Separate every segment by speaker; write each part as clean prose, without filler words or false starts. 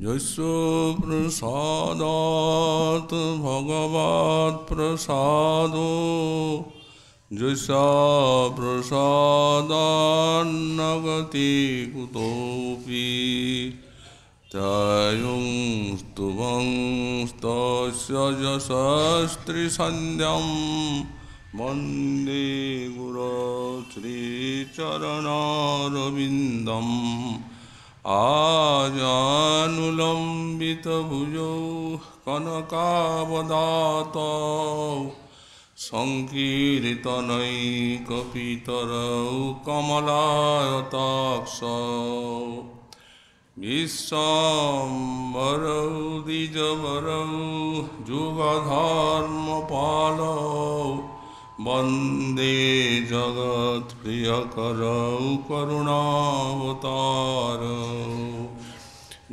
Speaker 1: यस्य प्रसादात् भगवत् प्रसादो यस्य प्रसादान्न गति कुतोऽपि तयं स्तुवंस्तस्य यशस्त्रिसन्ध्यं वन्दे गुरो श्रीचरणारविन्दम् आजानुलम्बितभुजौ कनकावदातौ संकीर्तनैकपितरौ कमलायताक्षौ विश्वाम्बरौ द्विजवरौ जुगधर्मपालौ वन्दे जगत्प्रियकरौ करुणावतारौ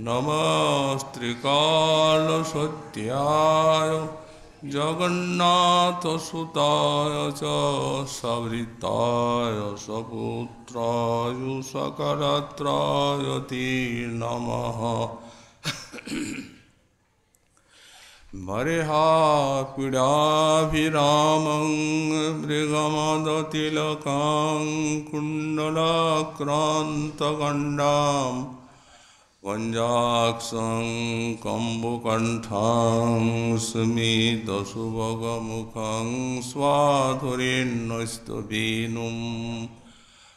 Speaker 1: नमस्त्रिकालसत्याय जगन्नाथसुताय च सवृताय सपुत्राय सकलत्राय ते नमः। बर्हापीडाभिरामं मृगमदतिलकां कुण्डलाक्रान्तगण्डां वञ्जाक्षं कम्बुकण्ठां स्मितसुभगमुखं स्वाधुरेण्यस्तवेणुं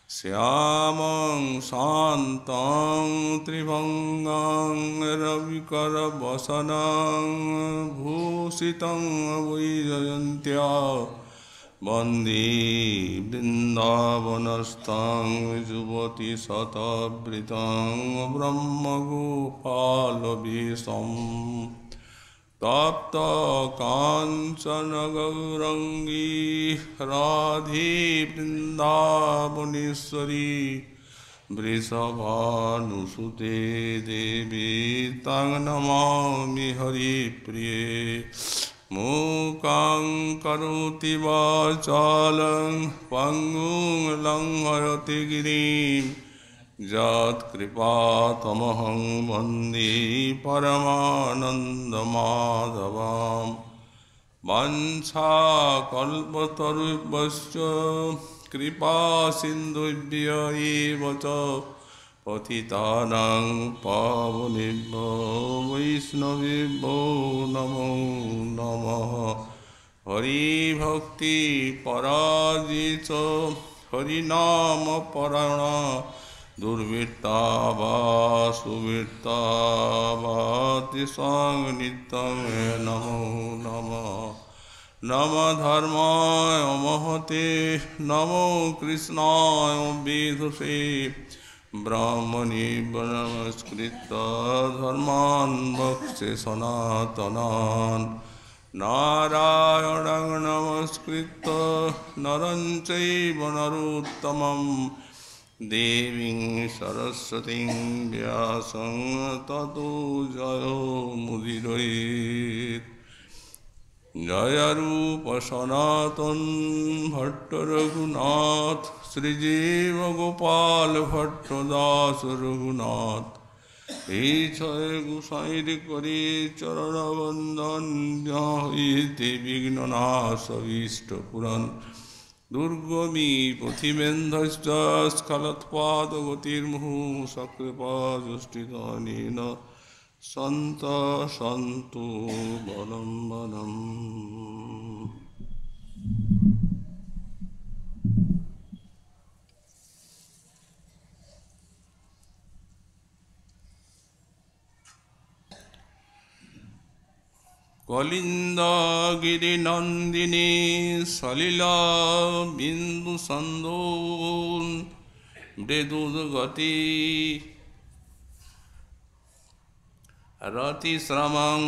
Speaker 1: श्यामं शान्तं त्रिभङ्गं रविकरवसनं भूषितं वैजयन्त्या वन्दे वृन्दावनस्थं युवतिशतवृतं ब्रह्मगोपालवेशम् तप्तकाञ्चन गौरङ्गी राधे वृन्दावनेश्वरी वृषभानुसुते देवी तं नमामि हरिप्रिये। मूकां करोति वाचालं पङ्गुं लङ्घयति गिरिं यत्कृपातमहं वन्दे परमानन्दमाधवां। वाञ्छाकल्पतरुभ्यश्च कृपासिन्धुभ्य एव च पतितानां पावनेभ्यो वैष्णवेभ्यो नमो नमः। हरिभक्ति पराजित हरिनामपरायणा दुर्वृत्ता वा सुवृत्ता वा तेषां नित्यं नमो नमः। नमः धर्माय महते नमो कृष्णाय वेधसे ब्राह्मणे नमस्कृत्य धर्मान् वक्ष्ये सनातनान् नारायणं नमस्कृत्य नरं चैव नरोत्तमं देवीं सरस्वतीं व्यासं ततो जयो मुदीरयेत्। जय रूप सनातन भट्ट रघुनाथ श्रीजीव गोपाल भट्ट दास रघुनाथ छय गोसाईर करे चरण बंदन जाते विघ्ननाश अभीष्ट पुरन दुर्गमी पथिमेन्धश्च स्खलत्पादगतिर्मुहुः सकृपा जुष्टिदानेन संत संतु बलं बलम्। कलिंदगिरिनंदिनी सलिला बिंदु संदोन मृदुगति रतिश्रमं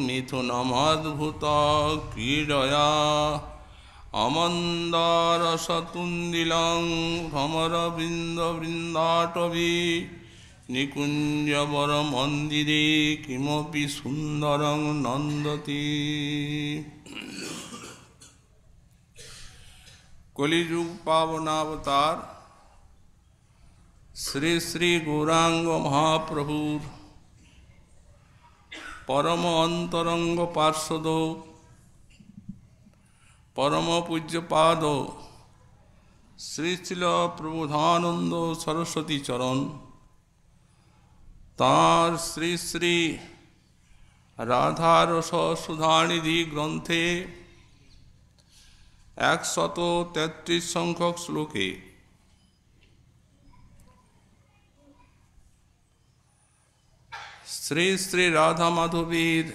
Speaker 1: मिथुनमद्भुता क्रीडया अमन्दारसतुन्दिलं भ्रमरबिन्दवृन्दाटवी निकुञ्जवरमन्दिरे किमपि सुन्दरं नन्दति। कलियुग पावनावतार श्री श्री गौरांग महाप्रभुर পরম অন্তরঙ্গ পার্শ্বদ পরম পূজ্যপাদ শ্রী শ্রীল প্রবোধানন্দ সরস্বতী চরণ তাঁর শ্রী শ্রী রাধারস সুধানিধি গ্রন্থে 133 সংখ্যক শ্লোকে শ্রী শ্রী রাধা মাধবীর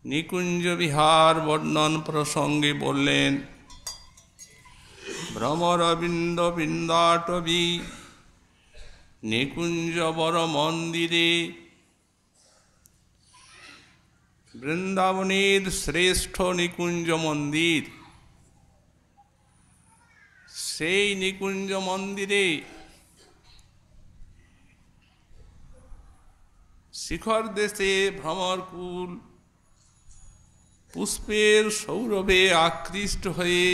Speaker 1: নিকুঞ্জ বিহার বর্ণন প্রসঙ্গে বললেন, ভ্রমরবিন্দ বৃন্দাটবী নিকুঞ্জ বর মন্দিরে বৃন্দাবনের শ্রেষ্ঠ নিকুঞ্জ মন্দির। সেই নিকুঞ্জ মন্দিরে শিখর দেশে ভ্রমরকুল পুষ্পের সৌরভে আকৃষ্ট হয়ে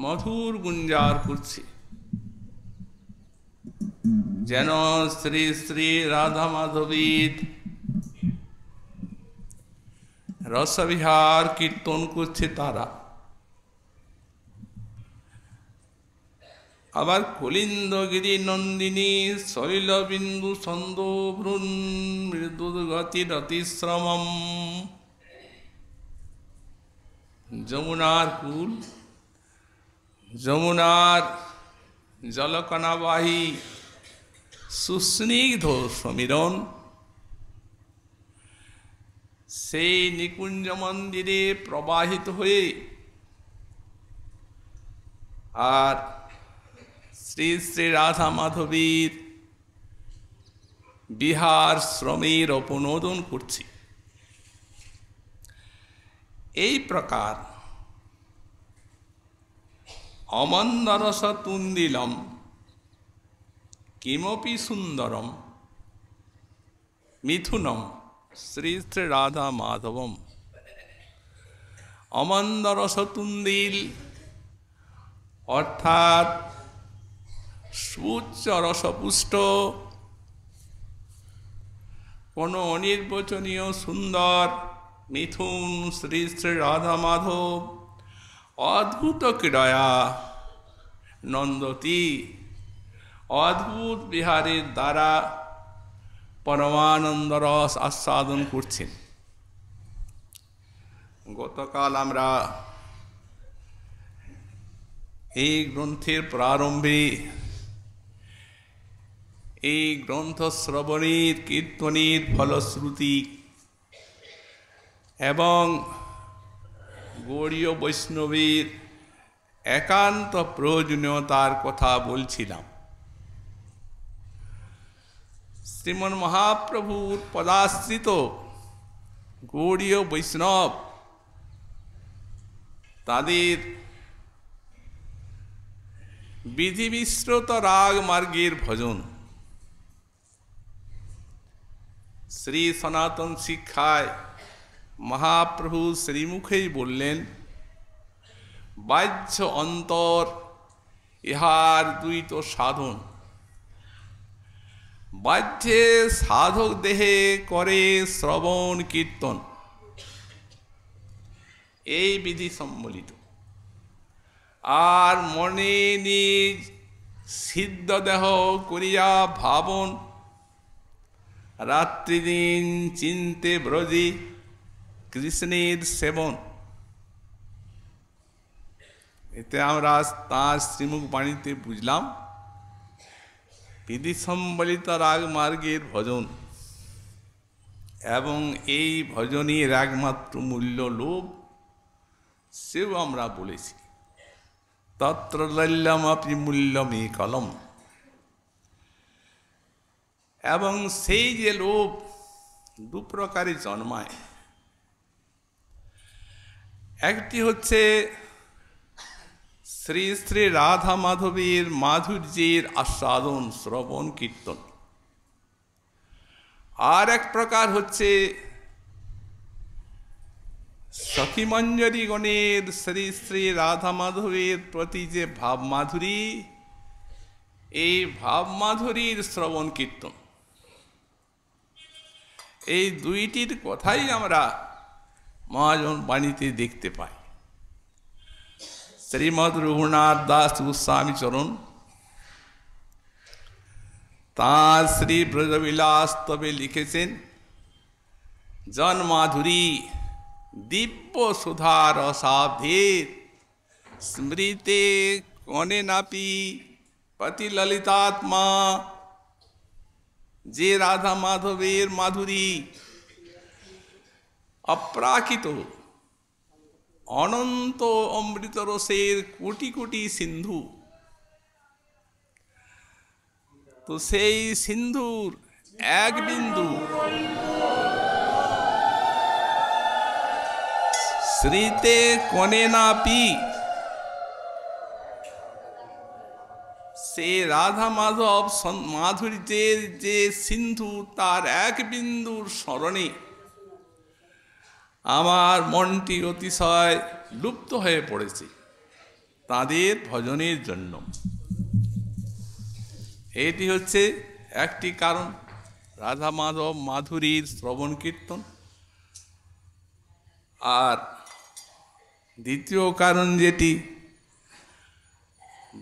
Speaker 1: মধুর গুঞ্জার করছে, যেন শ্রী শ্রী রাধা মাধবীর রসবিহার কীর্তন করছে তারা। আবার কলিন্দগিরি নন্দিনী সলিল বিন্দু ছন্দ ভ্রূণ মৃদুগতি রতিশ্রমম। যমুনার কুল, যমুনার জলকণাবাহী সুস্নিগ্ধ সমীরণ, সেই নিকুঞ্জ মন্দিরে প্রবাহিত হয়ে আর শ্রী শ্রী রাধা মাধবীর বিহার শ্রমের উপনোদন করছি। এই প্রকার অমন্দরস তুন্দিলম কিমপি সুন্দরম মিথুনম শ্রী শ্রী রাধা মাধবম। অমন্দরস তুন্দিল অর্থাৎ সুউচ্চ রসপুষ্ট কোন অনির্বচনীয় সুন্দর মিথুন শ্রী শ্রী রাধা মাধব অদ্ভুত ক্রীড়া নন্দতি, অদ্ভুত বিহারের দ্বারা পরমানন্দ রস আস্বাদন করছেন। গতকাল আমরা এই গ্রন্থের প্রারম্ভে এই গ্রন্থ শ্রবণের কীর্তনের ফলশ্রুতি এবং গৌড়ীয় বৈষ্ণবের একান্ত প্রয়োজনীয়তার কথা বলছিলাম। শ্রীমন মহাপ্রভুর পদাশ্রিত গৌড়ীয় বৈষ্ণব তাদের বিধিবিশ্রুত রাগ মার্গের ভজন শ্রী সনাতন শিক্ষায় মহাপ্রভু শ্রীমুখেই বললেন, বাহ্য অন্তর ইহার দ্বৈত সাধন। বাহ্যে সাধক দেহে করে শ্রবণ কীর্তন, এই বিধি সম্বলিত। আর মনে নিজ সিদ্ধ দেহ করিয়া ভাবন, রাত্রিদিন চিন্তে ব্রজি কৃষ্ণের সেবন। এতে আমরা তাঁর শ্রীমুখ বাণীতে বুঝলাম বিধি সম্বলিত রাগ মার্গের ভজন, এবং এই ভজনের একমাত্র মূল্য লোভ, সেও আমরা বলেছি। তত্র লল্যম আপনি মূল্যমে কলম। এবং সেই যে লোভ দু প্রকারে জন্মায়, একটি হচ্ছে শ্রী শ্রী রাধা মাধবীর মাধুর্যের আস্বাদন শ্রবণ কীর্তন, আর এক প্রকার হচ্ছে সখীমঞ্জরীগণের শ্রী শ্রী রাধা মাধবীর প্রতি যে ভাব মাধুরী, এই ভাব মাধুরীর শ্রবণ কীর্তন। এই দুইটির কথাই আমরা মহাজন বাণীতে দেখতে পাই। শ্রীমৎ রঘুনাথ দাস গোস্বামী চরণ তাঁর শ্রী ব্রজবিলাস তবে লিখেছেন, জন মাধুরী দিব্য সুধা রসাভেদ স্মৃতে কনে নাপি পতি ললিতাত্মা। যে রাধা মাধবের মাধুরী অপ্রাকৃত অনন্ত অমৃত রসের কোটি কোটি সিন্ধু, তো সেই সিন্ধুর এক বিন্দু শ্রীতে কনে নাপি, সে রাধা মাধব মাধুর্যের যে সিন্ধু তার এক বিন্দুর স্মরণে আমার মনটি অতিশয় লুপ্ত হয়ে পড়েছে তাদের ভজনের জন্য। এটি হচ্ছে একটি কারণ, রাধা মাধব মাধুরীর শ্রবণ কীর্তন। আর দ্বিতীয় কারণ যেটি,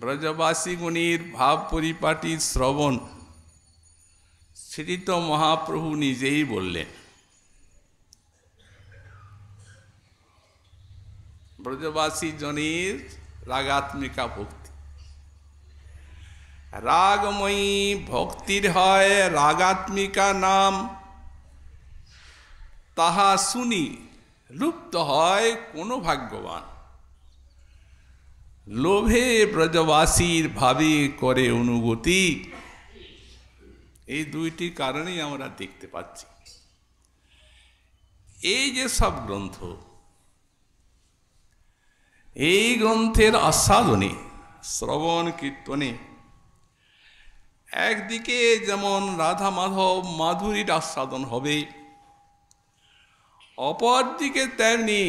Speaker 1: ব্রজবাসীগণের ভাব পরিপাটির শ্রবণ, সেটি তো মহাপ্রভু নিজেই বললেন। ব্রজবাসী জনের রাগাত্মিকা ভক্তি, রাগময়ী ভক্তির হয় রাগাত্মিকা নাম, তাহা শুনি লুপ্ত হয় কোন ভাগ্যবান। লোভে ব্রজবাসীর ভাবে করে অনুগতি, এই দুইটি কারণেই আমরা দেখতে পাচ্ছি। এই যে সব গ্রন্থ, এই গ্রন্থের আস্বাদনে শ্রবণ কীর্তনে একদিকে যেমন রাধা মাধব মাধুরীর আস্বাদন হবে, অপরদিকে তেমনি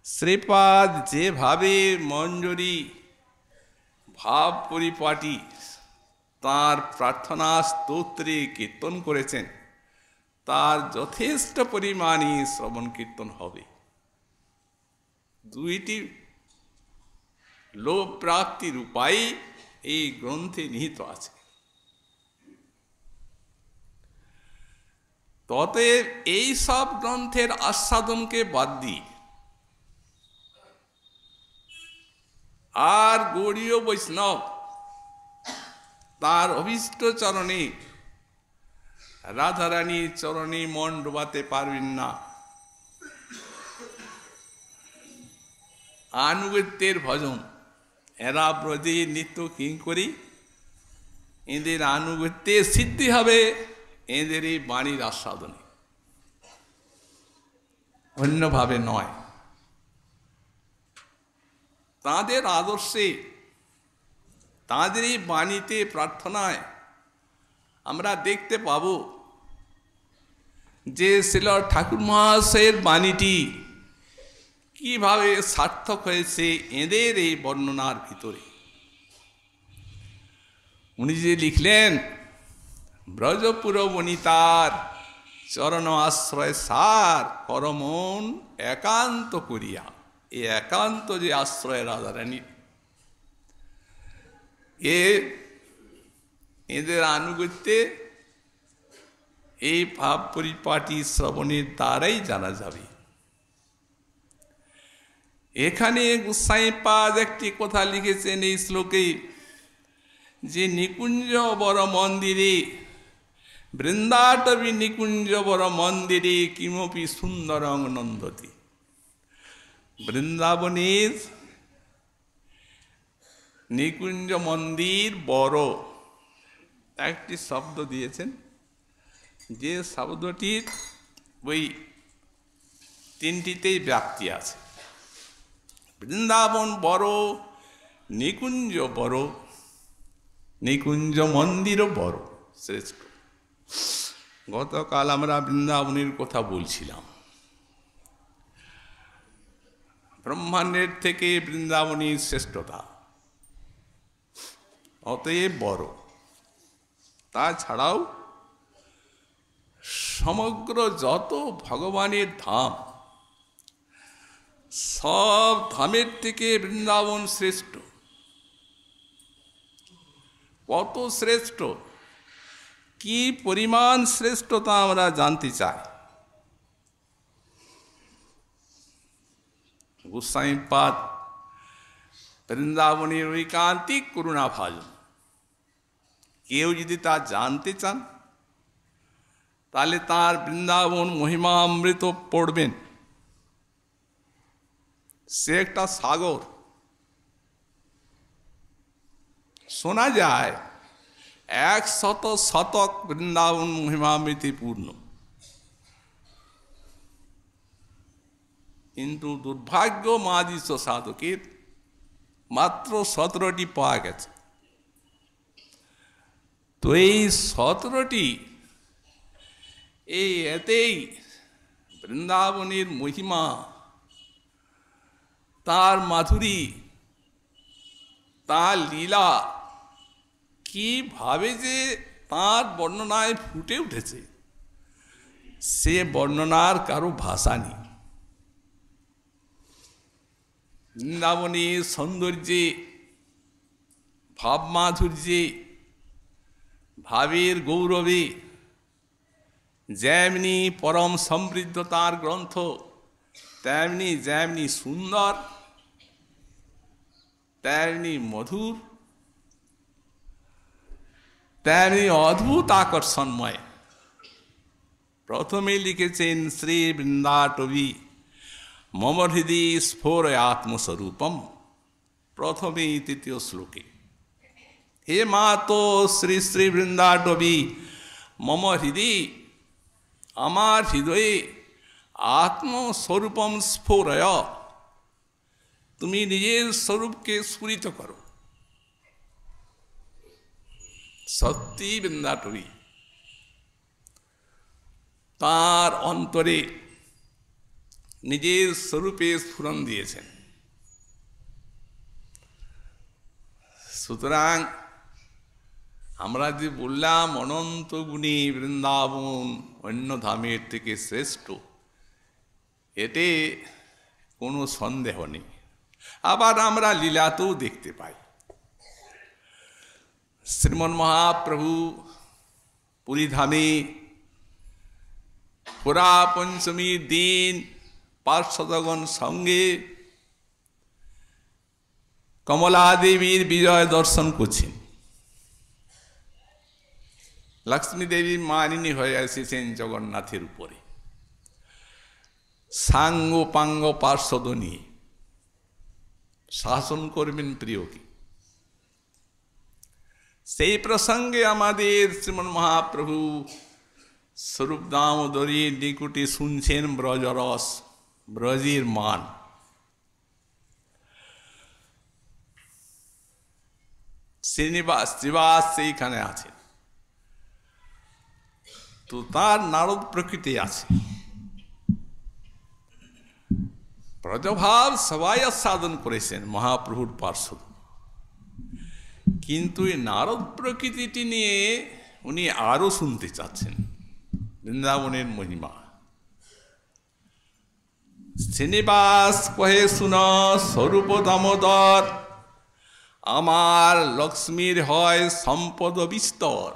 Speaker 1: শ্রীপাদ যেভাবে মঞ্জরি ভাব পরিপাটি তাঁর প্রার্থনা স্তোত্রে কীর্তন করেছেন, তার যথেষ্ট পরিমাণে শ্রবণ কীর্তন হবে। দুইটি লোভ প্রাপ্তির উপায় এই গ্রন্থে নিহিত আছে। ততএব এই সব গ্রন্থের আস্বাদনকে বাদ দিয়ে আর গৌড়ীয় বৈষ্ণব তার অভীষ্ট চরণে রাধারানীর চরণে মন ডোবাতে পারবেন না। আনুগত্যের ভজন, এরা ব্রজে নিত্য কিঙ্করী, এদের আনুগত্যের সিদ্ধি হবে এদের এই বাণীর আস্বাদনে, অন্যভাবে নয়। তাঁদের আদর্শে, তাঁদের এই বাণীতে প্রার্থনায় আমরা দেখতে পাব যে শ্রীল ঠাকুর মহাশয়ের বাণীটি কিভাবে সার্থক হয়েছে এদের এই বর্ণনার ভিতরে। উনি যে লিখলেন, ব্রজপুর বনিতার চরণ আশ্রয় সার করমন একান্ত করিয়া, এই একান্ত যে আশ্রয় রাধারানীর, এদের আনুগত্যে এই ভাব পরিপাটি শ্রবণের দ্বারাই জানা যাবে। এখানে গোসাইপাদ একটি কথা লিখেছেন এই শ্লোকে, যে নিকুঞ্জ বর মন্দিরে বৃন্দাটবি নিকুঞ্জ বর মন্দিরে কিমপি সুন্দরং নন্দতি। বৃন্দাবনের নিকুঞ্জ মন্দির বড় একটি শব্দ দিয়েছেন, যে শব্দটির ওই তিনটিতেই ব্যাপ্তি আছে। বৃন্দাবন বড়, নিকুঞ্জ বড়, নিকুঞ্জ মন্দিরও বড়, শ্রেষ্ঠ। গতকাল আমরা বৃন্দাবনের কথা বলছিলাম। ব্রহ্মাণ্ডের থেকে বৃন্দাবনের শ্রেষ্ঠতা, অতএব বড়। তাছাড়াও সমগ্র যত ভগবানের ধাম, সব ধামের থেকে বৃন্দাবন শ্রেষ্ঠ। কত শ্রেষ্ঠ, কি পরিমাণ শ্রেষ্ঠতা আমরা জানতে চাই। গোস্বামীপাদ বৃন্দাবনের ঐকান্তিক করুণাভাজন। কেউ যদি তা জানতে চান তাহলে তার বৃন্দাবন মহিমামৃত পড়বেন। সে একটা সাগর। শোনা যায় 100 শতক বৃন্দাবন মহিমামৃতে পূর্ণ, কিন্তু দুর্ভাগ্য মাদিস সাধকের মাত্র 17টি পাওয়া গেছে। তো এই 17টি এতেই বৃন্দাবনের মহিমা, তার মাধুরী, তার লীলা কিভাবে যে তার বর্ণনায় ফুটে উঠেছে, সে বর্ণনার কারো ভাষা নেই। বৃন্দাবনের সৌন্দর্যে, ভাবমাধুর্যে, ভাবের গৌরবে যেমনি পরম সমৃদ্ধ তার গ্রন্থ, যেমনি সুন্দর, তেমনি মধুর, তেমনি অদ্ভুত আকর্ষণময়। প্রথমে লিখেছেন শ্রী বৃন্দাটবী মম হৃদি স্ফোরয় আত্মস্বরূপম, প্রথমে 3য় শ্লোকে। হে মাতো শ্রী শ্রী বৃন্দাটবী মম হৃদি, আমার হৃদয়ে আত্মস্বরূপম স্ফোরয়, তুমি নিজের স্বরূপকে স্ফুরিত করো। সত্যি বৃন্দাটবী তার অন্তরে নিজের স্বরূপে স্ফুরণ দিয়েছেন। সুতরাং আমরা যে বললাম অনন্ত গুণী বৃন্দাবন অন্য ধামের থেকে শ্রেষ্ঠ, এতে কোনো সন্দেহ নেই। আবার আমরা লীলাতেও দেখতে পাই। শ্রীমন মহাপ্রভু পুরীধামে পুরা পঞ্চমীর দিন পার্শ্বদগণ সঙ্গে কমলা দেবীর বিজয় দর্শন করছেন। লক্ষ্মী দেবী মানিনী হয়ে এসেছেন জগন্নাথের উপরে, সাঙ্গ পাঙ্গ পার্শ্বদ নিয়ে শাসন করবেন প্রিয়কে। সেই প্রসঙ্গে আমাদের শ্রীমন মহাপ্রভু স্বরূপ দামোদরীর নিকুটে শুনছেন ব্রজরস, ব্রজের মান। শ্রীবাস সেইখানে আছেন। তো তার নারদ প্রকৃতি আছে, ব্রজভাব সবাই আস্বাদন করেছেন মহাপ্রভুর পার্শ্বদ, কিন্তু এই নারদ প্রকৃতিটি নিয়ে উনি আরো শুনতে চাচ্ছেন বৃন্দাবনের মহিমা। শ্রীনিবাস কহে শুন স্বরূপ দামোদর, আমার লক্ষ্মীর হয় সম্পদ বিস্তর।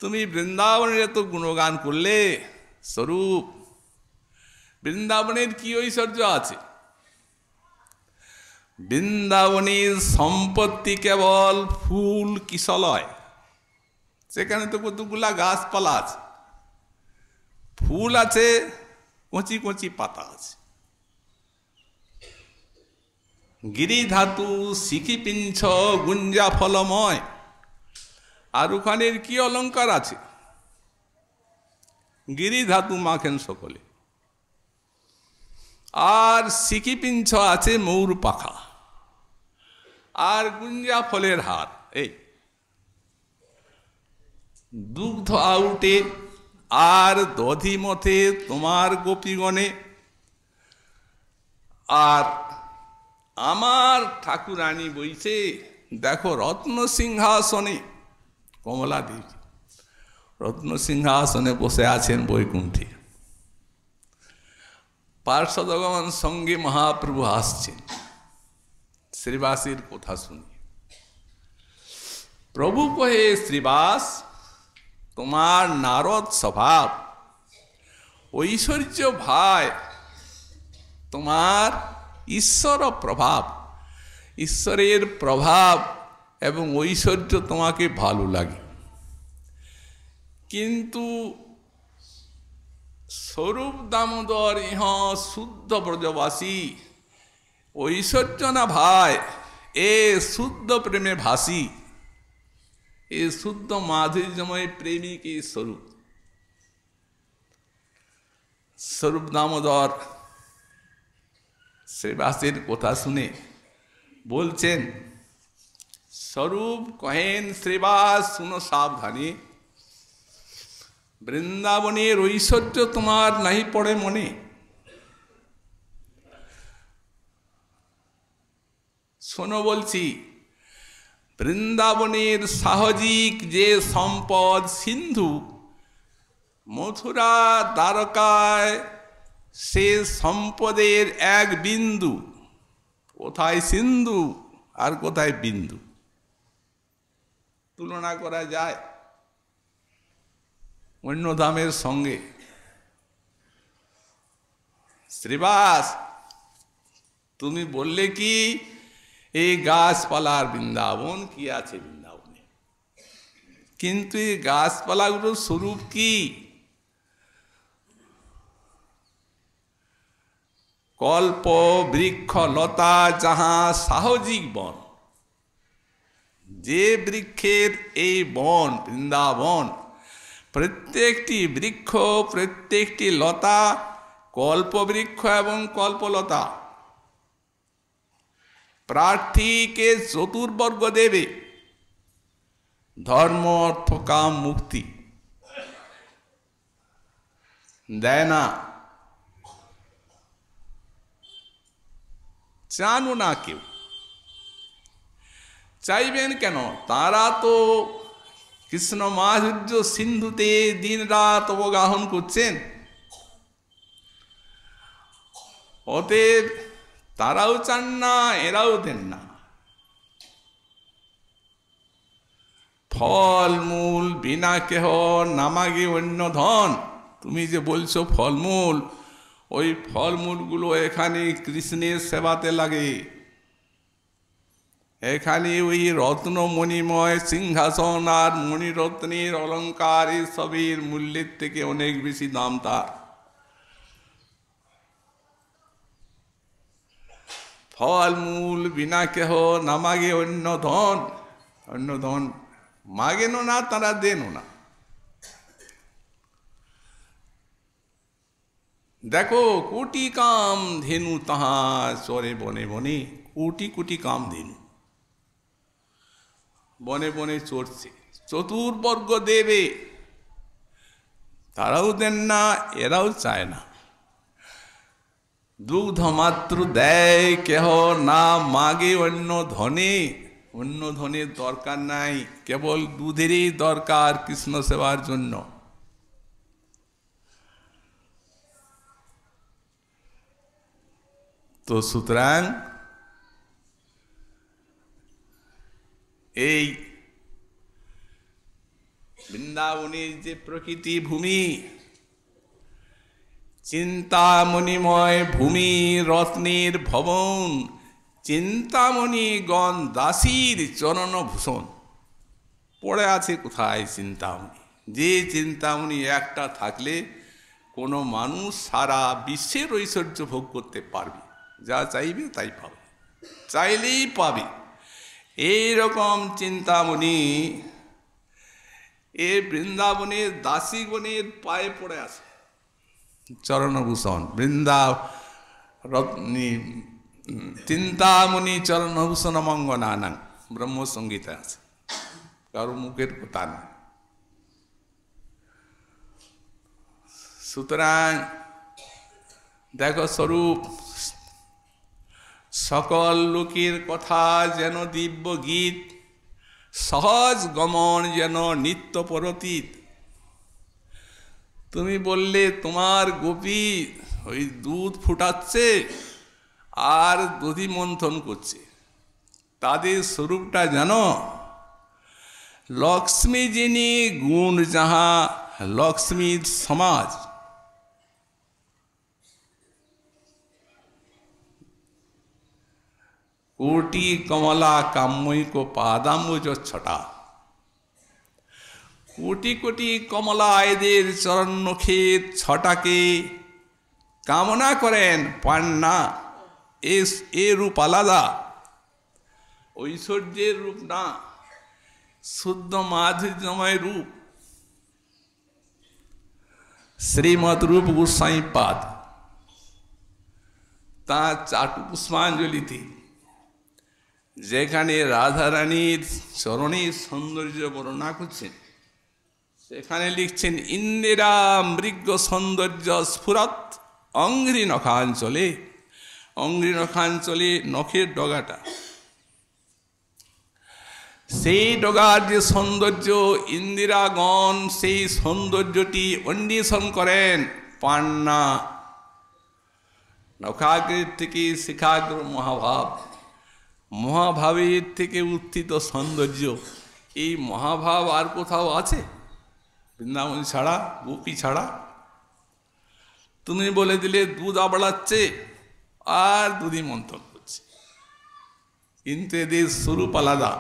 Speaker 1: তুমি বৃন্দাবনের এত গুণগান করলে, স্বরূপ বৃন্দাবনের কি ঐশ্বর্য আছে? বৃন্দাবনের সম্পত্তি কেবল ফুল কিশলয়। সেখানে তো কতগুলা গাছপালা আছে, ফুল আছে, কচি কচি পাতা আছে। গিরি ধাতু শিখি পিঞ্ছ গুঞ্জা ফলময়। আর ওখানের কি অলঙ্কার আছে? গিরি ধাতু মাখেন সকলে। আর শিখি পিঞ্ছ আছে ময়ূর পাখা, আর গুঞ্জা ফলের হার। এই দুগ্ধ আউটে আর দধি মথে তোমার গোপীগণে। আর আমার ঠাকুরানী বইছে দেখো রত্ন সিংহাসনে, কমলা দেবী রত্নসিংহাসনে বসে আছেন বৈকুণ্ঠে। পার্শ্বদগণ সঙ্গে মহাপ্রভু আসছেন শ্রীবাসের কথা শুনে। প্রভু কহে, শ্রীবাস, তোমার নারদ স্বভাব, ঐশ্বর্য ভাই, তোমার ঈশ্বর প্রভাব, ঈশ্বরের প্রভাব এবং ঐশ্বর্য তোমাকে ভালো লাগে, কিন্তু স্বরূপ দামোদর ইহ শুদ্ধ ব্রজবাসী, ঐশ্বর্য না ভাই, এ শুদ্ধ প্রেমে ভাসি, এ শুদ্ধ মাধুর্যময় প্রেমিক এই স্বরূপ। স্বরূপ দামোদর শ্রীবাসের কথা শুনে বলছেন, স্বরূপ কহেন, শ্রীবাস শুনো সাবধানে, বৃন্দাবনের ঐশ্বর্য তোমার নাহি পড়ে মনে। শোনো বলছি, বৃন্দাবনের সাহজিক যে সম্পদ সিন্ধু, মথুরা দ্বারকায় সে সম্পদের এক বিন্দু। কোথায় সিন্ধু আর কোথায় বিন্দু, তুলনা করা যায় অন্য ধামের সঙ্গে? শ্রীবাস, তুমি বললে কি এই গাছপালার বৃন্দাবন, কি আছে বৃন্দাবনে, কিন্তু এই গাছপালাগুলোর স্বরূপ কি? কল্প বৃক্ষ লতা যাহা সাহজিক বন, যে বৃক্ষের এই বন বৃন্দাবন, প্রত্যেকটি বৃক্ষ, প্রত্যেকটি লতা কল্পবৃক্ষ এবং কল্পলতা প্রার্থীকে চতুর্বর্গ দেবে, ধর্ম অর্থ কাম মুক্তি দেয় না। চানো না কেউ, চাইবেন কেন? তারা তো কৃষ্ণ মাধুর্য সিন্ধুতে দিন রাত অবগাহন করছেন, অতএব তারাও চান না, এরাও দেন না। ফলমূল বিনা কেহ নামাগে অন্য ধন, তুমি যে বলছো ফলমূল, ওই ফলমূলগুলো এখানে কৃষ্ণের সেবাতে লাগে। এখানে ওই রত্ন মণিময় সিংহাসন আর মণিরত্নের অলঙ্কার এসবের মূল্যের থেকে অনেক বেশি দাম তার। ফলমূল বিনা কেহ নামাগে অন্য ধন, অন্য ধন মাগেন না, তারা দেন না। দেখো কোটি কাম ধেনু তাহা চরে বনে বনে, কোটি কোটি কাম ধেনু বনে বনে চড়ছে, চতুর্বর্গ দেবে, তারাও দেন না, এরাও চায় না। দুগ্ধ মাত্র দেয় কেহ না মাগে অন্য ধনে, অন্য ধনের দরকার নাই, কেবল দুধেরই দরকার কৃষ্ণ সেবার জন্য। তো সুতরাং এই বৃন্দাবনের যে প্রকৃতি ভূমি, চিন্তামণিময় ভূমি, রত্নের ভবন, চিন্তামণি গণ দাসীর চরণভূষণ পড়ে আছে কোথায়? চিন্তামণি। যে চিন্তামণি একটা থাকলে কোনো মানুষ সারা বিশ্বের ঐশ্বর্য ভোগ করতে পারবে, যা চাইবে তাই পাবে, চাইলেই পাবে। এইরকম চিন্তামণি এ বৃন্দাবনের দাসীগণের পায়ে পড়ে আছে চরণভূষণ। চিন্তামণি চরণভূষণ মঙ্গনানাং ব্রহ্মসংগীতে আছে, কারো মুখের কথা না। সুতরাং দেখো স্বরূপ, সকল লোকের কথা যেন দিব্য গীত, সহজ গমন যেন নিত্য পরতীত। তুমি বললে তোমার গোপী ওই দুধ ফুটাচ্ছে আর দধি মন্থন করছে, তাদের স্বরূপটা জানো? লক্ষ্মী যিনি গুণ যাহা লক্ষ্মীর সমাজ। कोटि कमला काम्य को पादाम्बुज छटा। कोटि कोटि कमला एদের চরণ নখের ছটাকে কামনা করেন, পান না। এ রূপ আলাদা, ঐশ্বর্যের রূপ না, শুদ্ধ মাধুর্যময় রূপ। শ্রীমৎ রূপ গোস্বাই পাদ তাঁর চাটু পুষ্পাঞ্জলিতে যেখানে রাধারানীর চরণের সৌন্দর্য বর্ণনা করছেন, সেখানে লিখছেন ইন্দিরা মৃগ সৌন্দর্য স্ফুরত অঙ্ঘ্রি নখাঞ্চলে। অঙ্ঘ্রি নখাঞ্চলে নখের ডগাটা, সেই ডগার যে সৌন্দর্য ইন্দিরাগণ সেই সৌন্দর্যটি অন্বেষণ করেন, পান না। নখাগ্রের থেকে শিখাগ্র মহাভাব, মহাভাবের থেকে উত্থিত সৌন্দর্য। এই মহাভাব আর কোথাও আছে বৃন্দাবন ছাড়া, গোপী ছাড়া? তুমি বলে দিলে দুধ আবড়াচ্ছে আর দুধই মন্থন করছে, কিন্তু এদের স্বরূপ আলাদা।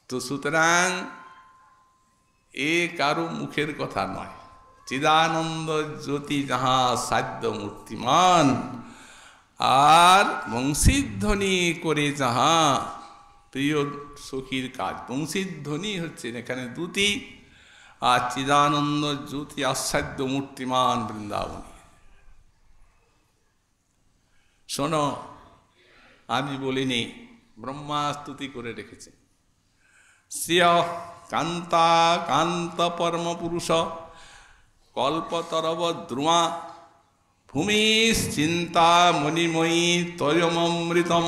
Speaker 1: তো সুতরাং এ কারো মুখের কথা নয়। চিদানন্দ জ্যোতি যাহা সাধ্য মূর্তিমান, আর বংশীধ্বনি করে যাহা প্রিয় সখীর কাজ। বংশীধ্বনি হচ্ছে এখানে দুটি, আর চিদানন্দ জ্যোতি আসাধ্য মূর্তিমান বৃন্দাবনী। শোনো, আমি বলিনি, ব্রহ্মা স্তুতি করে রেখেছে। শ্রিয় কান্তা কান্ত পরম পুরুষ কল্পতরব দ্রুমা ভূমিশ্চিন্তা মণিময়ী তয়মৃতম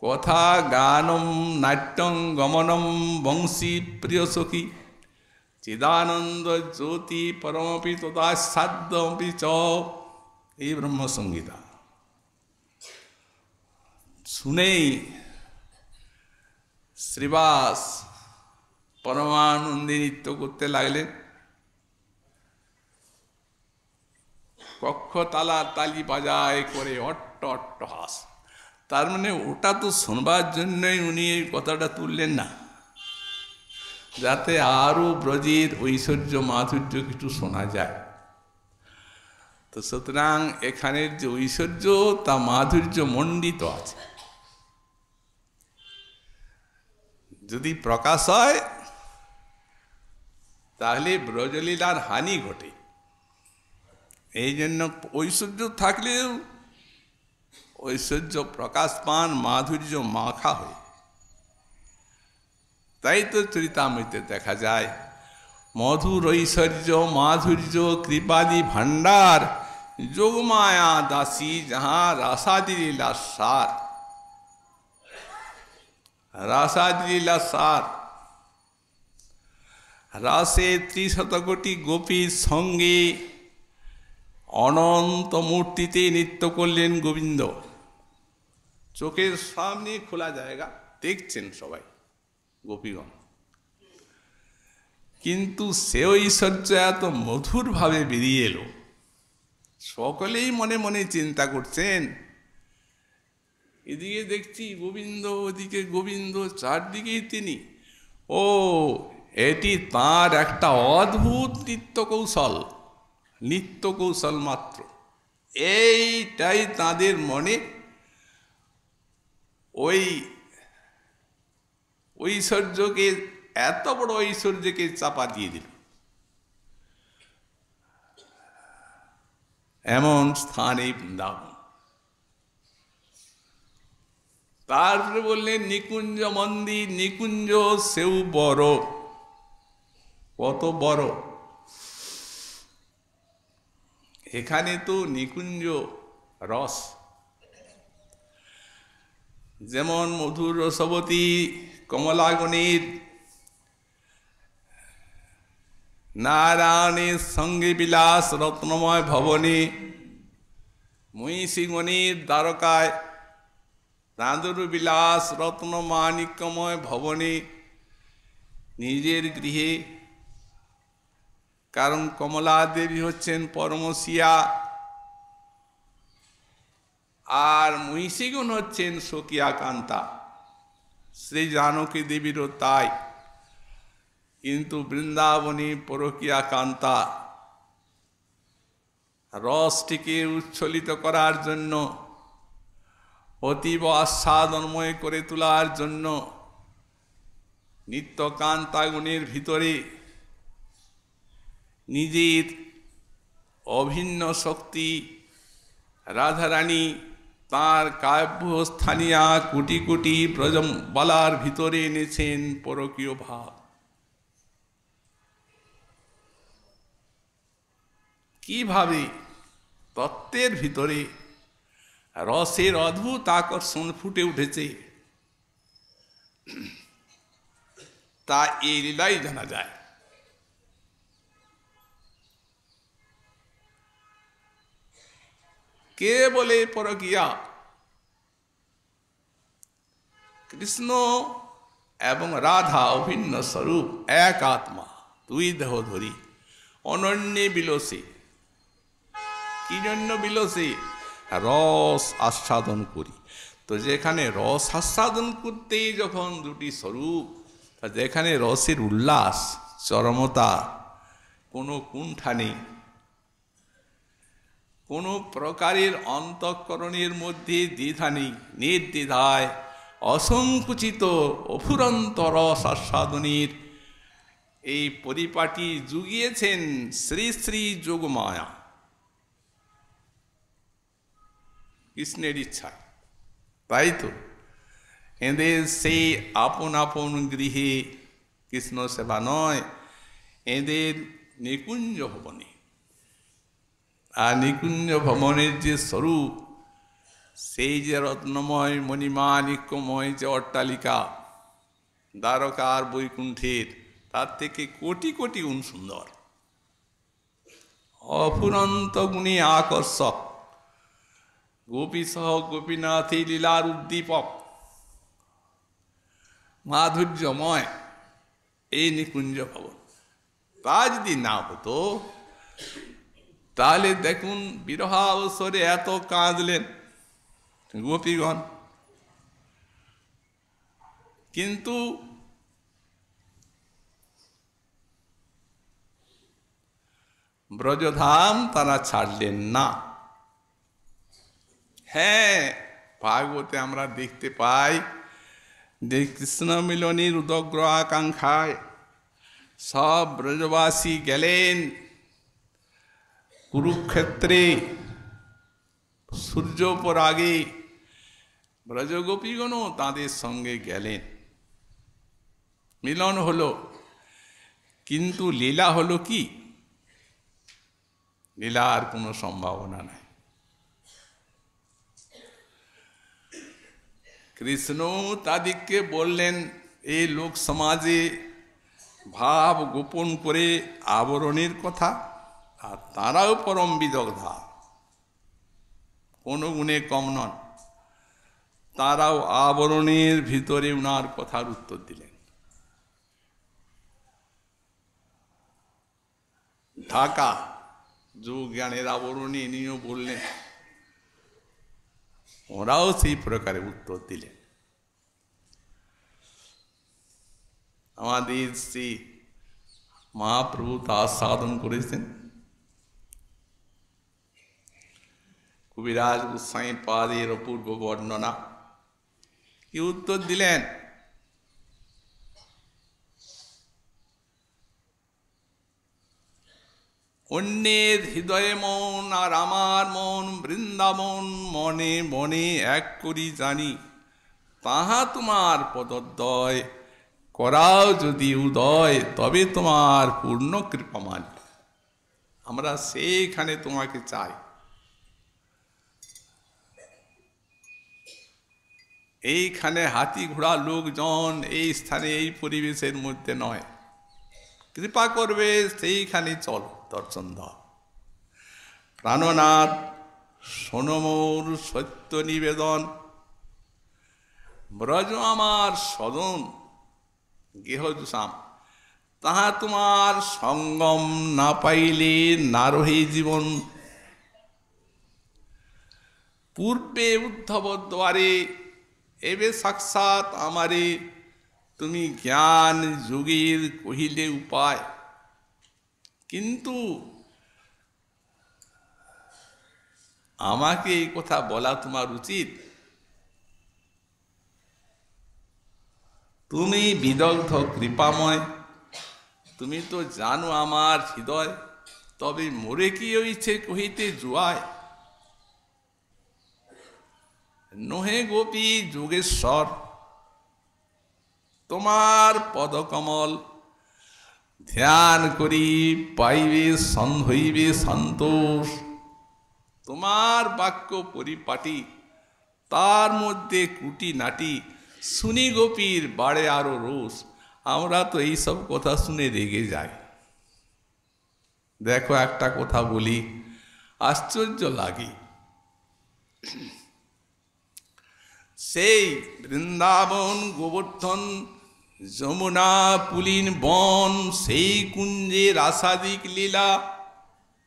Speaker 1: কথা গানম নাট্যং গমনম বংশী প্রিয় সখী চিদানন্দ জ্যোতি পরমপি তদা সাধ্যপি চ। এই ব্রহ্মসংগীতা শুনেই শ্রীবাস পরমানন্দে নৃত্য করতে লাগলেন। কক্ষ তালা তালি বাজায় করে অট্ট অট্ট হাস। তার মানে ওটা তো শোনবার জন্যই উনি এই কথাটা তুললেন না, যাতে আরও ব্রজের ঐশ্বর্য মাধুর্য কিছু শোনা যায়। তো সুতরাং এখানের যে ঐশ্বর্য তা মাধুর্য মণ্ডিত আছে। যদি প্রকাশ হয় তাহলে ব্রজলীলার হানি ঘটে। এই জন্য ঐশ্বর্য থাকলেও ঐশ্বর্য প্রকাশ পান মাধুর্য মাখা হয়ে। তাই তো চরিতামৃতে দেখা যায় মধুর ঐশ্বর্য মাধুর্য কৃপাদি ভাণ্ডার যোগমায়া দাসী যাহা রাসাদি লীলা সার। রাসাদি লীলা সার, রাসে ৩০ কোটি গোপীর সঙ্গে অনন্ত মূর্তিতে নৃত্য করলেন গোবিন্দ। চোখের সামনে খোলা জায়গা, দেখছেন সবাই গোপীগণ, কিন্তু সে ঐশ্বর্য এত মধুরভাবে বেরিয়ে এলো। সকলেই মনে মনে চিন্তা করছেন, এদিকে দেখছি গোবিন্দ, ওদিকে গোবিন্দ, চারদিকেই তিনি। ও, এটি তার একটা অদ্ভুত নৃত্য কৌশল মাত্র। এইটাই তাদের মনে ওই ঐশ্বর্যকে, এত বড় ঐশ্বর্যকে চাপা দিয়ে দিল। এমন স্থানে বৃন্দাবন। তারপরে বললেন নিকুঞ্জ মন্দির, নিকুঞ্জ সেও বড়। কত বড়! এখানে তো নিকুঞ্জ রস, যেমন মধুর রসবতী কমলাগণীর নারায়ণের সঙ্গে বিলাস রত্নময় ভবনে, মহিষীগণের দ্বারকায় চাঁদর বিলাস রত্ন মাণিক্যময় ভবনে, নিজের গৃহে, কারণ কমলা দেবী হচ্ছেন পরমশিয়া আর মহিষীগণ হচ্ছেন সখিয়া কান্তা, শ্রী জানকী দেবীরও তাই। কিন্তু বৃন্দাবনী পরকীয়া কান্তা রসটিকে উচ্ছ্বলিত করার জন্য, অতীব আস্বাদনময় করে তোলার জন্য নিত্য কান্তাগুণের ভিতরে নিজের অভিন্ন শক্তি রাধারানী তাঁর কাব্যস্থানীয়া কোটি কোটি ব্রজবালার ভিতরে এনেছেন পরকীয় ভাব। কিভাবে তত্ত্বের ভিতরে রসের অদ্ভুত আকর্ষণ ফুটে উঠেছে তা এই লীলাই জানা যায়। কে বলে পরকীয়া? কৃষ্ণ এবং রাধা অভিন্ন স্বরূপ, এক আত্মা, দুই দেহ ধরি অনন্যে বিলসে। কি জন্য বিলসে? রস আস্বাদন করি। তো যেখানে রস আস্বাদন করতেই যখন দুটি স্বরূপ, যেখানে রসের উল্লাস চরমতা, কোনো কুণ্ঠা নেই, কোনো প্রকারের অন্তঃকরণের মধ্যে দ্বিধা নেই, নির্দ্বিধায় অসংকুচিত অফুরন্ত রস আস্বাদনের এই পরিপাটি জুগিয়েছেন শ্রী শ্রী যোগমায়া কৃষ্ণের ইচ্ছা। তাই তো এদের সেই আপন আপন গৃহে কৃষ্ণ সেবা নয়, এদের নিকুঞ্জ ভবনে। আর নিকুঞ্জ ভবনের যে স্বরূপ, সেই যে রত্নময় মণিমাণিক্যময় যে অট্টালিকা দ্বারকার বৈকুণ্ঠের, তার থেকে কোটি কোটি গুণ সুন্দর, অফুরন্ত গুণে আকর্ষক, গোপী সহ গোপীনাথী লীলার উদ্দীপক, মাধুর্যময় এই নিকুঞ্জ ভবন। তা যদি না হতো তাহলে দেখুন বিরহাবসরে এত কাঁদলেন গোপীগণ, কিন্তু ব্রজধাম তারা ছাড়লেন না। হ্যাঁ, ভাগবতে আমরা দেখতে পাই যে কৃষ্ণ মিলনের উদগ্র আকাঙ্ক্ষায় সব ব্রজবাসী গেলেন কুরুক্ষেত্রে। সূর্যোপর আগে ব্রজগোপীগণও তাদের সঙ্গে গেলেন, মিলন হলো। কিন্তু লীলা হলো কি? লীলার কোনো সম্ভাবনা নাই। কৃষ্ণ তাদেরকে বললেন এই লোক সমাজে ভাব গোপন করে আবরণের কথা, আর তারাও পরম বিদগ্ধা, কোনো গুণে কম নন, তারাও আবরণের ভিতরে উনার কথার উত্তর দিলেন। ঢাকা যোগ জ্ঞানের আবরণে নিয়েও বললেন, ওরাও সেই প্রকারে উত্তর দিলেন। আমাদের শ্রী মহাপ্রভু তা সাধন করেছেন। কবিরাজ গোস্বামী পাদের অপূর্ব বর্ণনা। কি উত্তর দিলেন? অন্যের হৃদয়ে মন আর আমার মন বৃন্দাবন, মনে মনে এক করি জানি, তাহা তোমার পদদ্বয়, করাও যদি উদয়, তবে তোমার পূর্ণ কৃপা মানি। আমরা সেইখানে তোমাকে চাই। এইখানে হাতি ঘোড়া লোকজন এই স্থানে এই পরিবেশের মধ্যে নয়, কৃপা করবে সেইখানে চল, দর্শন দাও। প্রাণনাথ সোনমোর সত্য নিবেদন, ব্রজ আমার সদন গেহজুষাম, তাহা তোমার সঙ্গম না পাইলে না রহে জীবন। পূর্বে উদ্ধব দ্বারে এবে সাক্ষাৎ আমারে, তুমি জ্ঞান যোগীর কহিলে উপায়। কিন্তু আমাকে এই কথা বলা তোমার উচিত। তুমি বিদগ্ধ কৃপাময়, তুমি তো জানো আমার হৃদয়, তবে মোরে কি হইছে কহিতে জুয়ায়। নহে গোপী যোগেশ্বর, তোমার পদকমল ধ্যান করি পাইবে হইবে সন্তোষ। তোমার বাক্য পরিপাটি, তার মধ্যে কুটি নাটি, শুনি গোপীর বাড়ে আরো রোষ। আমরা তো এইসব কথা শুনে রেগে যাই। দেখো একটা কথা বলি, আশ্চর্য লাগে। সেই বৃন্দাবন গোবর্ধন যমুনা পুলিন বন, সেই কুঞ্জে রাসাদিক লীলা,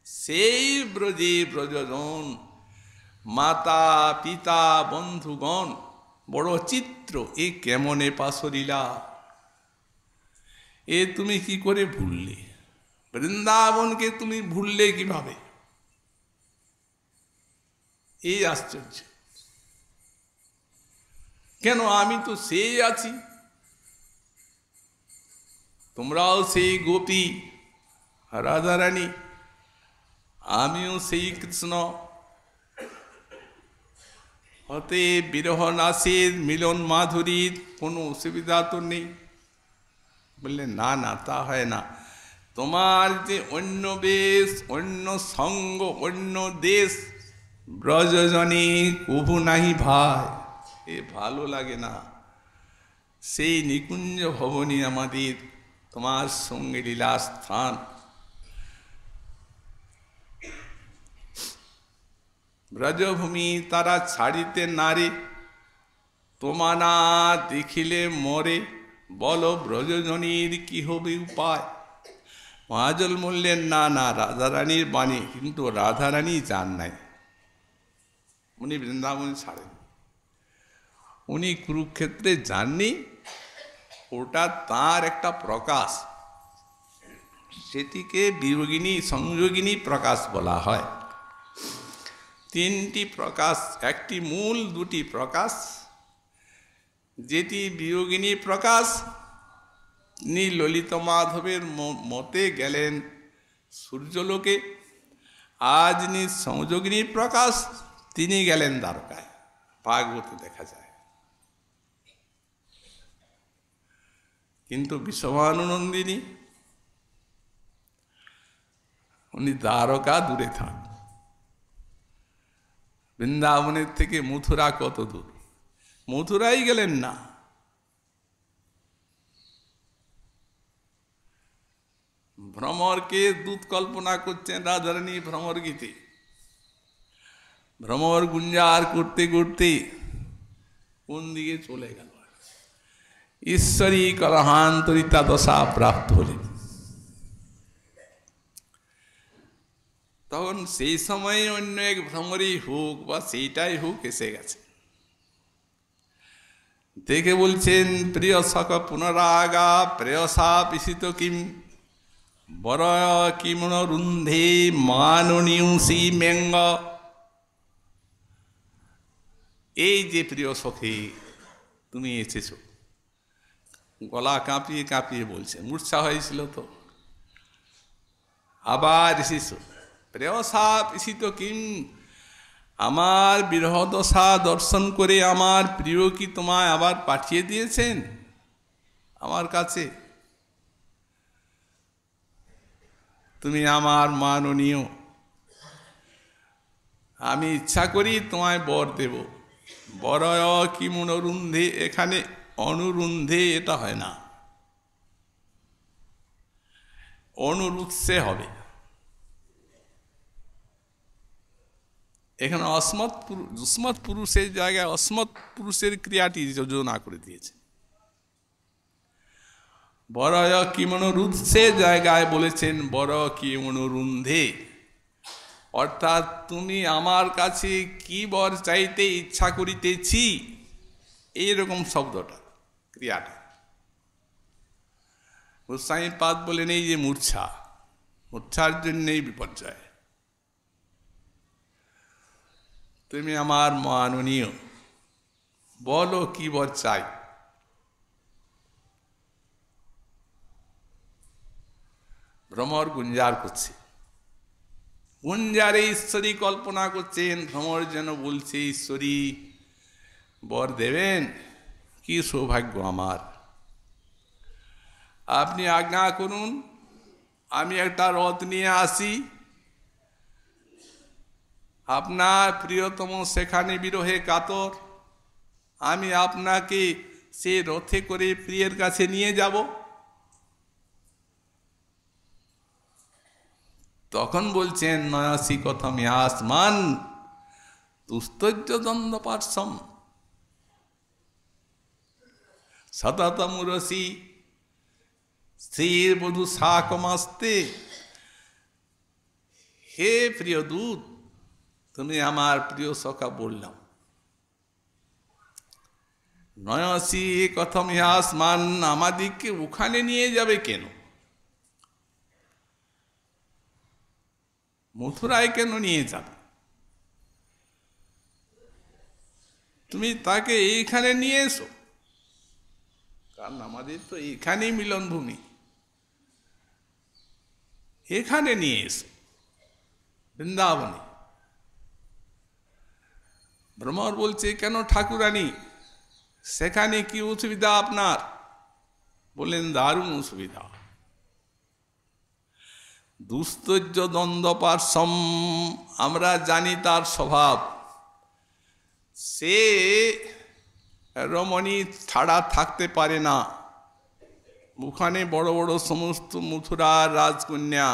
Speaker 1: সেই ব্রজে ব্রজজন, মাতা পিতা বন্ধুগণ, বড় চিত্র এ কেমনে পাশরিলা। এ তুমি কি করে ভুললে? বৃন্দাবনকে তুমি ভুললে কিভাবে? এই আশ্চর্য। কেন, আমি তো সেই আছি, তোমরাও সেই গোপী রাধারানী, আমিও সেই কৃষ্ণ। হতে বিরহ নাসের মিলন মাধুরীর কোনো অসুবিধা তো নেই। বললেন না না, তা হয় না। তোমার যে অন্য বেশ, অন্য সঙ্গ, অন্য দেশ, ব্রজজনী কভু নাহি ভাই, এ ভালো লাগে না। সেই নিকুঞ্জ ভবনী আমাদের তোমার সঙ্গে লীলা স্থান। ব্রজভূমি তারা ছাড়িতে নারে, তোমা না দেখিলে মরে, বলো ব্রজজনীর কি হবে উপায়। মহাজল বললেন না না, রাধারানীর বাণী, কিন্তু রাধারানী চান নাই। উনি বৃন্দাবন ছাড়েন, উনি কুরুক্ষেত্রে যাননি। ওটা তার একটা প্রকাশ, সেটিকে বিয়োগিনী সংযোগিনী প্রকাশ বলা হয়। তিনটি প্রকাশ, একটি মূল, দুটি প্রকাশ। যেটি বিয়োগিনী প্রকাশ, তিনি ললিত মাধবের মতে গেলেন সূর্যলোকে। আজ যিনি সংযোগিনী প্রকাশ, তিনি গেলেন দ্বারকায়, ভাগবতে দেখা যায়। কিন্তু বিষমানুনন্দিনী উনি দ্বারকা দূরে থাক। বৃন্দাবনের থেকে মথুরা কত দূর, মথুরাই গেলেন না। ভ্রমরকে দূত কল্পনা করছেন রাধারানী ভ্রমর গীতে। ভ্রমর গুঞ্জার করতে করতে কোন দিকে চলে গেল, ঈশ্বরী কলহান্তরিতা দশা প্রাপ্ত হলেন। তখন সেই সময় অন্য এক ভ্রমরই হোক বা সেইটাই হোক এসে গেছে, দেখে বলছেন প্রিয় সখ পুনরাগা প্রেয়সা পিসিত কিম বর কিমন রুন্ধে মাননীয়সী মেঙ্গ। এই যে প্রিয় সখী তুমি এসেছো, গলা কাঁপিয়ে কাঁপিয়ে বলছে, মূর্ছা হয়েছিল তো, আবার এসেছো। প্রেয়সা পিসিত কিম, আমার বিরহ দশা দর্শন করে আমার প্রিয় কি তোমায় আবার পাঠিয়ে দিয়েছেন আমার কাছে? তুমি আমার মাননীয়, আমি ইচ্ছা করি তোমায় বর দেব, বরয় কিমনুরুন্ধে, এখানে অনুরুন্ধে এটা হয় না, অনুরুৎসে হবে। এখানে যুষ্মৎ পুরুষের জায়গায় অস্মৎ পুরুষের ক্রিয়াটি যোজনা করে দিয়েছে। বরয় কিমনুরুৎসে জায়গায় বলেছেন বর কিমনুরুন্ধে, অর্থাৎ তুমি আমার কাছে কি বর চাইতে ইচ্ছা করিতেছি, এইরকম শব্দটা, ক্রিয়াটা। গোস্বামীপাদ বলেন এই যে মূর্ছার জন্যই বিপর্যয়। তুমি আমার মাননীয়, বলো কি বর চাই। ভ্রমর গুঞ্জার করছে, গুঞ্জারে ঈশ্বরী কল্পনা করছেন। ভ্রমর যেন বলছে ঈশ্বরী বর দেবেন, কি সৌভাগ্য আমার, আপনি আজ্ঞা করুন, আমি একটা রথ নিয়ে আসি, আপনার প্রিয়তম সেখানে বিরহে কাতর, আমি আপনাকে সে রথে করে প্রিয়ের কাছে নিয়ে যাব। তখন বলছেন নয়াসি কথম আসমান তুস্তৈর্য দ্বন্দ্ব পার্শ্বম সততমুরসি স্ত্রীর বধূ সাকমাস্তে। হে প্রিয় দূত, তুমি আমার প্রিয় সখা বললাম, নয়াসি কথম আসমান, আমাদিকে ওখানে নিয়ে যাবে কেন, মথুরায় কেন নিয়ে যাবে, তুমি তাকে এইখানে নিয়ে এসো, কারণ আমাদের তো এখানেই মিলন ভূমি, এখানে নিয়ে এসো বৃন্দাবনে। ভ্রমর বলছে কেন ঠাকুরানী, সেখানে কি অসুবিধা আপনার? বললেন দারুণ অসুবিধা। দুস্তৈর্য দ্বন্দ্ব পার্শ্বম, আমরা জানি তার স্বভাব, সে রমণী ছাড়া থাকতে পারে না। ওখানে বড় বড় সমস্ত মথুরার রাজকন্যা,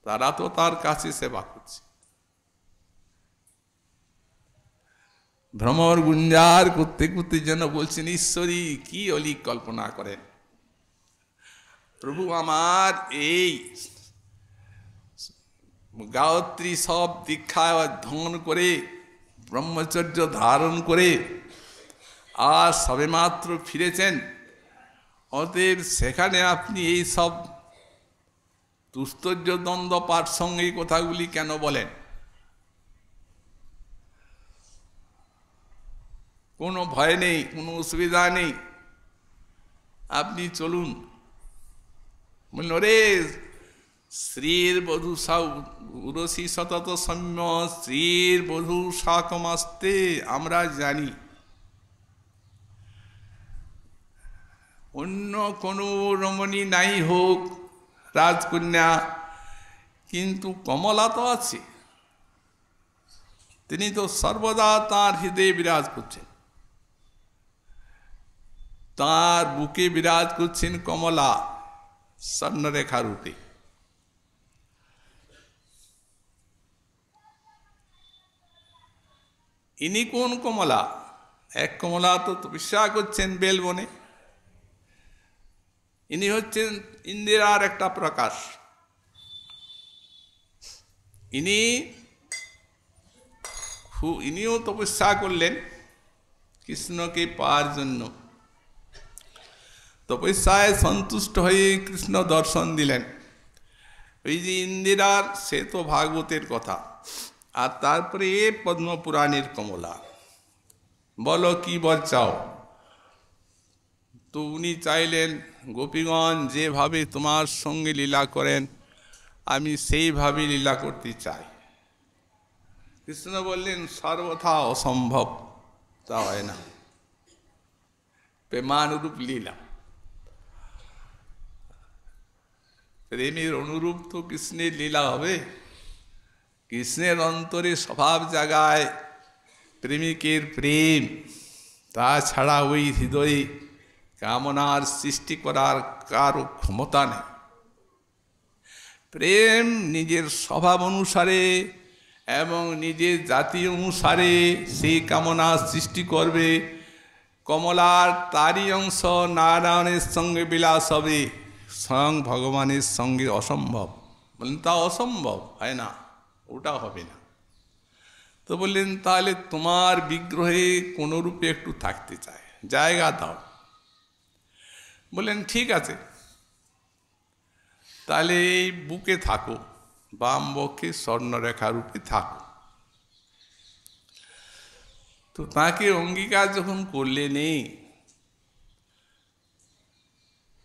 Speaker 1: তারা তো তার কাছে সেবা করছে। ভ্রমর গুঞ্জার করতে করতে যেন বলছেন ঈশ্বরী কি অলিক কল্পনা করেন, প্রভু আমার এই গায়ত্রী সব দীক্ষা অধ্যয়ন করে ব্রহ্মচর্য ধারণ করে আর সবেমাত্র ফিরেছেন, অতএব সেখানে আপনি এই সব দুস্তৈর্য দ্বন্দ্ব পাঠ সঙ্গে কথাগুলি কেন বলেন? কোনো ভয় নেই, কোনো অসুবিধা নেই, আপনি চলুন। বলল রে শ্রীর বধূ উরসী সতত সৌম্য শ্রীর বধূ সাকমাস্তে, আমরা জানি অন্য কোনো রমণী নাই হোক রাজকন্যা, কিন্তু কমলা তো আছে, তিনি তো সর্বদা তাঁর হৃদয়ে বিরাজ করছেন, তাঁর বুকে বিরাজ করছেন কমলা স্বর্ণরেখা রূপে। ইনি কোন কমলা? এক কমলা তো তপস্যা করছেন বেলবনে, ইনি হচ্ছেন ইন্দিরার একটা প্রকাশ। ইনিও তপস্যা করলেন কৃষ্ণকে পাওয়ার জন্য, তপস্যায় সন্তুষ্ট হয়ে কৃষ্ণ দর্শন দিলেন। ওই যে ইন্দিরার, সে তো ভাগবতের কথা, আর তারপরে এ পদ্মপুরাণের কমলা। বলো কি বর চাও? তো উনি চাইলেন গোপীগণ যেভাবে তোমার সঙ্গে লীলা করেন আমি সেইভাবে লীলা করতে চাই। কৃষ্ণ বললেন সর্বথা অসম্ভব, তা হয় না, প্রেমানুরূপ লীলা, প্রেমের অনুরূপ তো কৃষ্ণের লীলা হবে। কৃষ্ণের অন্তরে স্বভাব জাগায় প্রেমিকের প্রেম, তাছাড়া ওই হৃদয়ে কামনার সৃষ্টি করার কারো ক্ষমতা নেই। প্রেম নিজের স্বভাব অনুসারে এবং নিজের জাতি অনুসারে সেই কামনা সৃষ্টি করবে। কমলার তারই অংশ নারায়ণের সঙ্গে বিলাস হবে, স্বয়ং ভগবানের সঙ্গে অসম্ভব। বললেন তা অসম্ভব হয় না, ওটা হবে না। তো বললেন তাহলে তোমার বিগ্রহে কোনো রূপে একটু থাকতে চায়, জায়গা দাও। বললেন ঠিক আছে, তাহলে এই বুকে থাকো, বাম বক্ষে স্বর্ণরেখা রূপে থাকো। তো তাকে অঙ্গীকার যখন করলেনই,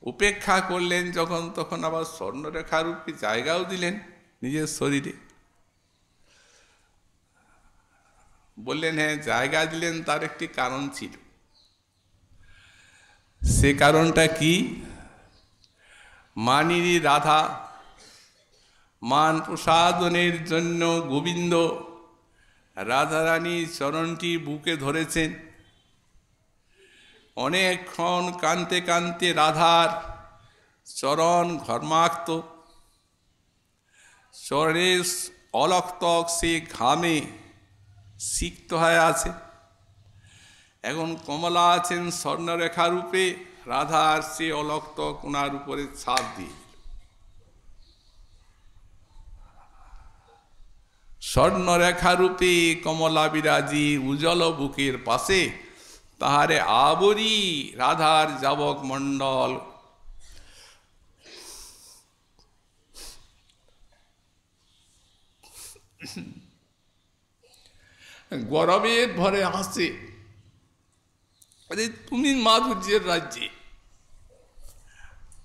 Speaker 1: উপেক্ষা করলেন যখন, তখন আবার স্বর্ণরেখা রূপে জায়গাও দিলেন নিজের শরীরে। বললেন হ্যাঁ, জায়গা দিলেন, তার একটি কারণ ছিল। সে কারণটা কি? মানিনী রাধা মান প্রসাদনের জন্য গোবিন্দ রাধারানীর চরণটি বুকে ধরেছেন। অনেকক্ষণ কাঁদতে কাঁদতে রাধার চরণ ঘর্মাক্ত, চরণের অলক্তক সে ঘামে সিক্ত হয়ে আছে। এখন কমলা আছেন স্বর্ণরেখা রূপে, রাধার সে অলক্তক ওনার উপরে ছাপ দিয়ে। স্বর্ণরেখা রূপে কমলা বিরাজি উজ্জ্বল বুকের পাশে, তাহারে আবরি রাধার যাবক মণ্ডল। গরবের ভরে হাসে, তুমি মাধুর্যের রাজ্যে।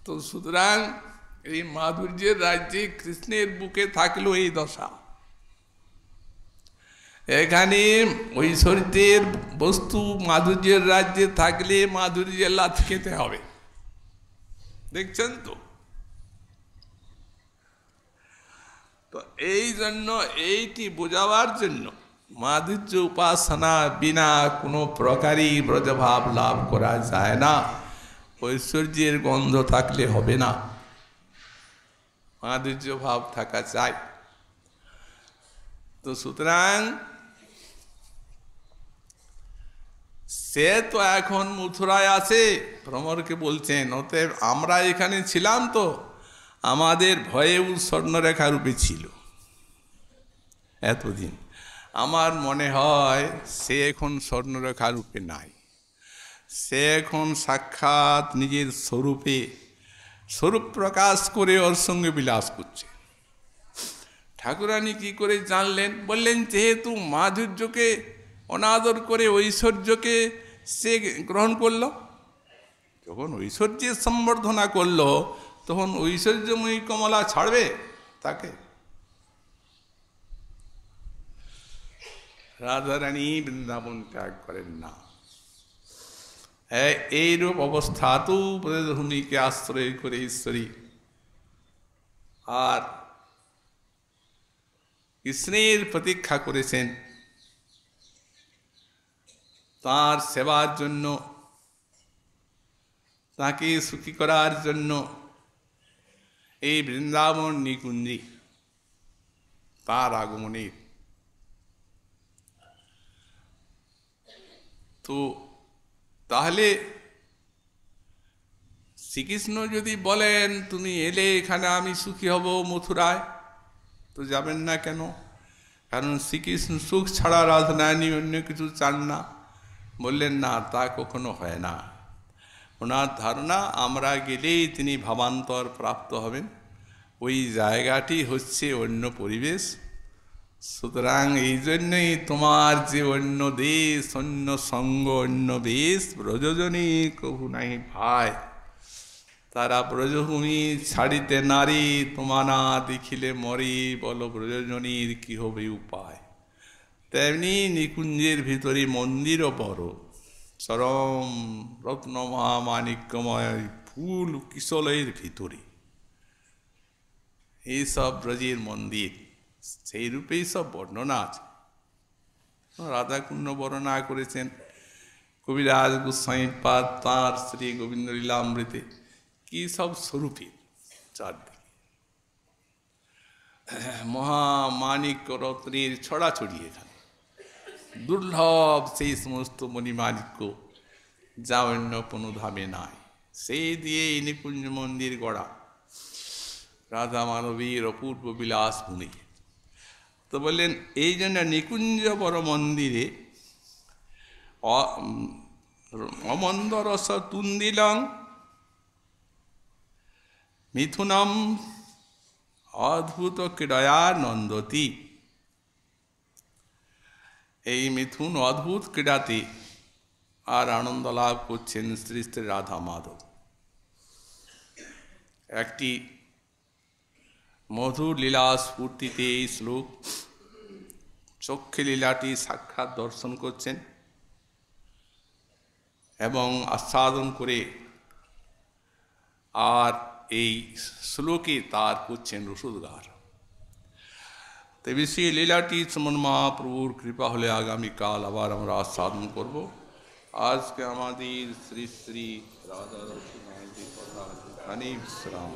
Speaker 1: তো সুতরাং এই মাধুর্যের রাজ্যে কৃষ্ণের বুকে থাকলো এই দশা। এখানে ঐশ্বর্যের বস্তু মাধুর্যের রাজ্যে থাকলে মাধুর্যের লাথ খেতে হবে, দেখছেন তো। তো এই জন্য এইটি বোঝাবার জন্য মাধুর্য উপাসনা বিনা কোনো প্রকারই ব্রজভাব লাভ করা যায় না। ঐশ্বর্যের গন্ধ থাকলে হবে না, মাধুর্য ভাব থাকা চাই। তো সুতরাং সে তো এখন মথুরায় আছে, ভ্রমরকে বলছেন, অতএব আমরা এখানে ছিলাম তো আমাদের ভয়ে স্বর্ণরেখা রূপে ছিল এতদিন। আমার মনে হয় সে এখন স্বর্ণরেখা রূপে নাই, সে এখন সাক্ষাৎ নিজের স্বরূপে স্বরূপ প্রকাশ করে ওর সঙ্গে বিলাস করছে। ঠাকুরানী কি করে জানলেন? বললেন যেহেতু মাধুর্যকে অনাদর করে ঐশ্বর্যকে সে গ্রহণ করল, যখন ঐশ্বর্যের সম্বর্ধনা করল তখন ঐশ্বর্যময়ী কমলা ছাড়বে তাকে? রাধারানী বৃন্দাবন ত্যাগ করেন না। এইরূপ অবস্থাতেও ব্রজভূমিকে আশ্রয় করে ঈশ্বরী আর কৃষ্ণের প্রতীক্ষা করেছেন তার সেবার জন্য, তাকে সুখী করার জন্য। এই বৃন্দাবন নিকুঞ্জে তার আগমনের। তো তাহলে শ্রীকৃষ্ণ যদি বলেন তুমি এলে এখানে আমি সুখী হব মথুরায়, তো যাবেন না কেন? কারণ শ্রীকৃষ্ণ সুখ ছাড়া রাধারানী অন্য কিছু চান না। বললেন না, তা কখনো হয় না। ওনার ধারণা আমরা গেলেই তিনি ভাবান্তর প্রাপ্ত হবেন, ওই জায়গাটি হচ্ছে অন্য পরিবেশ। সুতরাং এই জন্যই তোমার যে অন্য দেশ, অন্য সঙ্গ, অন্য বেশ, ব্রজজনী কহু নাই ভাই। তারা ব্রজভূমি ছাড়িতে নারী, তোমানা দেখিলে মরি, বলো ব্রজজনীর কি হবে উপায়। তেমনি নিকুঞ্জের ভিতরে মন্দিরও বড়, চরম রত্ন মহামাণিক্যময় ফুল কিশলয়ের ভিতরে এইসব ব্রজের মন্দির, সেই রূপেই সব বর্ণনা আছে। রাধাকুণ্ড বর্ণনা করেছেন কবিরাজ গোস্বামী পাদ তাঁর শ্রী গোবিন্দ লীলামৃতে। কি সব স্বরূপী চারদিকে মহামাণিক্য রত্নের ছড়াছড়ি, এখানে দুর্লভ সেই সমস্ত মণিমাণিক্য যা অন্য কোনো ধামে নাই। সেই দিয়ে এই নিকুঞ্জ মন্দির গড়া, রাধা মাধবীর অপূর্ব বিলাস ভূমি। তো বললেন এই জন্য নিকুঞ্জ বড় মন্দিরে অমন্দরস তুন্দিলং মিথুনম অদ্ভুত ক্রীড়য়া নন্দতি। এই মিথুন অদ্ভুত ক্রীড়াতে আর আনন্দ লাভ করছেন শ্রী শ্রী রাধা মাধব। একটি মধুর লীলা স্ফূর্তিতে এই শ্লোক চক্ষে লীলাটি সাক্ষাৎ দর্শন করছেন এবং আস্বাদন করে, আর এই শ্লোকে তার করছেন রসোদ্গার। তবে সেই লীলাটি শ্রমণ মহাপ্রভুর কৃপা হলে আগামীকাল আবার আমরা আস্বাদন করব। আজকে আমাদের শ্রী শ্রী রাধা রসিক কথা এখানেই বিশ্রাম।